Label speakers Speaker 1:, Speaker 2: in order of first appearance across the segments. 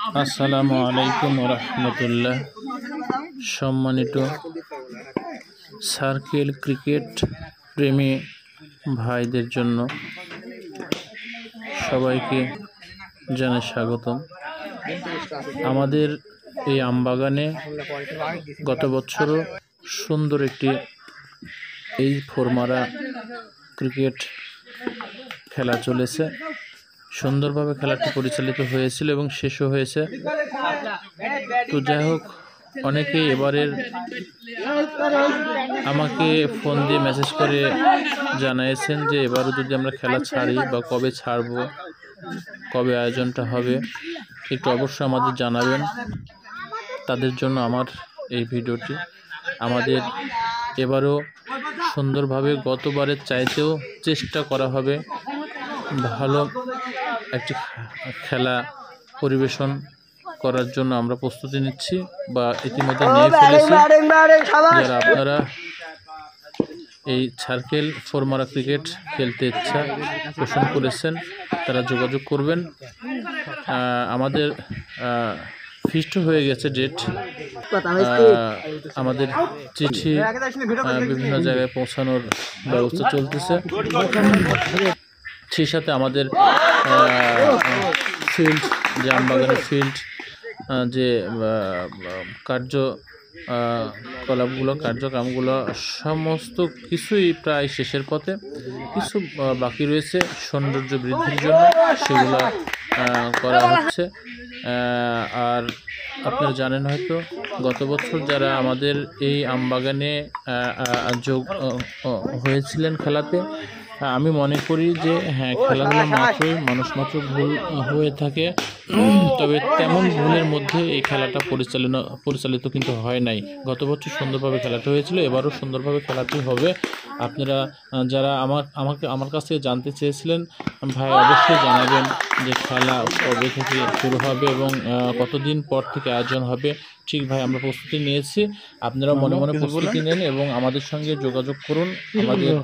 Speaker 1: আসসালামু আলাইকুম রহমতুল্লাহ। সম্মানিত সার্কেল ক্রিকেট প্রেমী ভাইদের জন্য সবাইকে জানাই স্বাগতম। আমাদের এই আমবাগানে গত বছরও সুন্দর একটি এই ফোরমারা ক্রিকেট খেলা চলেছে। সুন্দরভাবে খেলাটি পরিচালিত হয়েছিল এবং শেষও হয়েছে। তো যাই হোক, অনেকেই এবারের আমাকে ফোন দিয়ে মেসেজ করে জানিয়েছেন যে এবারও যদি আমরা খেলা ছাড়ি বা কবে ছাড়ব, কবে আয়োজনটা হবে, একটু অবশ্যই আমাদের জানাবেন। তাদের জন্য আমার এই ভিডিওটি। আমাদের এবারও সুন্দরভাবে গতবারের চাইতেও চেষ্টা করা হবে ভালো একটি খেলা পরিবেশন করার জন্য আমরা প্রস্তুতি নিচ্ছি বা ইতিমধ্যে নিয়ে ফেলেছি। যারা আপনারা এই সার্কেল ফোরমারা ক্রিকেট খেলতে ইচ্ছা পোষণ করেছেন তারা যোগাযোগ করবেন। আমাদের ফিক্সড হয়ে গেছে ডেট। আমাদের চিঠি বিভিন্ন জায়গায় পৌঁছানোর ব্যবস্থা চলতেছে। সেই সাথে আমাদের ফিল্ড, যে আমবাগানের ফিল্ড, যে কার্যক্রমগুলো সমস্ত কিছুই প্রায় শেষের পথে। কিছু বাকি রয়েছে সৌন্দর্য বৃদ্ধির জন্য, সেগুলো করা হচ্ছে। আর আপনারা জানেন হয়তো গত বছর যারা আমাদের এই আমবাগানে যোগ হয়েছিলেন খেলাতে, আমি মনে করি যে হ্যাঁ, খেলাধুলা মানুষ মাত্র ভুল হয়ে থাকে, তবে তেমন ভুলের মধ্যে এই খেলাটা পরিচালিত কিন্তু হয় নাই। গত বছর সুন্দরভাবে খেলাটা হয়েছিল, এবারও সুন্দরভাবে খেলাটি হবে। আপনারা যারা আমার কাছ থেকে জানতে চেয়েছিলেন, ভাই অবশ্যই জানাবেন যে খেলা কবে থেকে শুরু হবে এবং কতদিন পর থেকে আয়োজন হবে। ঠিক ভাই, আমরা প্রস্তুতি নিয়েছি। আপনারা মনে মনে প্রস্তুতি নেন এবং আমাদের সঙ্গে যোগাযোগ করুন। আমাদের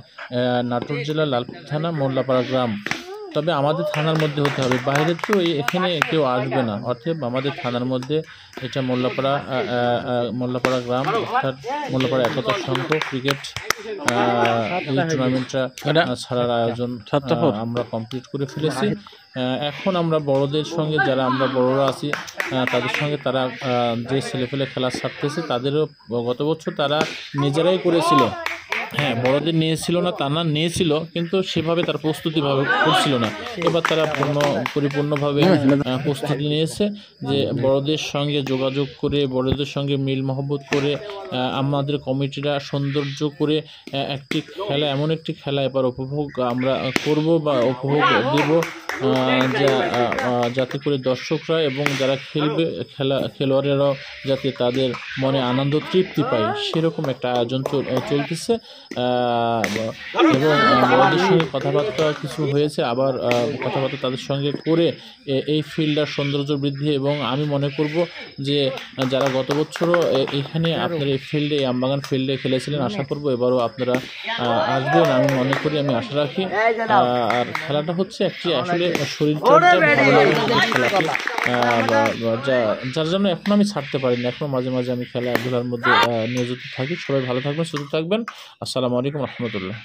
Speaker 1: নাটোর জেলা লালপুর থানা মোল্লাপাড়া গ্রাম, তবে আমাদের থানার মধ্যে হতে হবে, বাইরে তো এখানে কেউ আসবে না। অর্থাৎ আমাদের থানার মধ্যে এটা মোল্লাপাড়া গ্রাম, অর্থাৎ মোল্লাপাড়া একতার সংঘ ক্রিকেট এই টুর্নামেন্টটা ছাড়ার আয়োজন আমরা কমপ্লিট করে ফেলেছি। এখন আমরা বড়দের সঙ্গে, যারা আমরা বড়রা আছি তাদের সঙ্গে, তারা যে ছেলেপেলে খেলা ছাড়তেছে তাদেরও গত বছর তারা নিজেরাই করেছিল। হ্যাঁ, বড়দের নিয়েছিল না তা না, নিয়েছিল, কিন্তু সেভাবে তার প্রস্তুতিভাবে করছিল না। এবার তারা পরিপূর্ণভাবে প্রস্তুতি নিয়েছে যে বড়দের সঙ্গে যোগাযোগ করে, বড়দের সঙ্গে মিল মহব্বত করে আমাদের কমিটিরা সৌন্দর্য করে একটি খেলা, এমন একটি খেলা এবার উপভোগ আমরা করব বা উপভোগ দেব, যাতে করে দর্শকরা এবং যারা খেলবে, খেলোয়াড়েরাও যাতে তাদের মনে আনন্দ তৃপ্তি পায়, সেরকম একটা আয়োজন চলতেছে। এবং বড়দের সঙ্গে কথাবার্তা কিছু হয়েছে, আবার কথাবার্তা তাদের সঙ্গে করে এই ফিল্ডার সৌন্দর্য বৃদ্ধি। এবং আমি মনে করব যে যারা গত বছরও এখানে আপনার এই ফিল্ডে, এই আমবাগান ফিল্ডে খেলেছিলেন, আশা করব এবারও আপনারা আসবেন, আমি মনে করি, আমি আশা রাখি। আর খেলাটা হচ্ছে একটি আসলে শরীরচর্চা, ভালো লাগে খেলাটি, যার জন্য এখন আমি ছাড়তে পারি না। এখনও মাঝে মাঝে আমি খেলাধুলার মধ্যে নিয়োজিত থাকি। সবাই ভালো থাকবেন, সুস্থ থাকবেন। আসসালামু আলাইকুম রহমতুল্লাহ।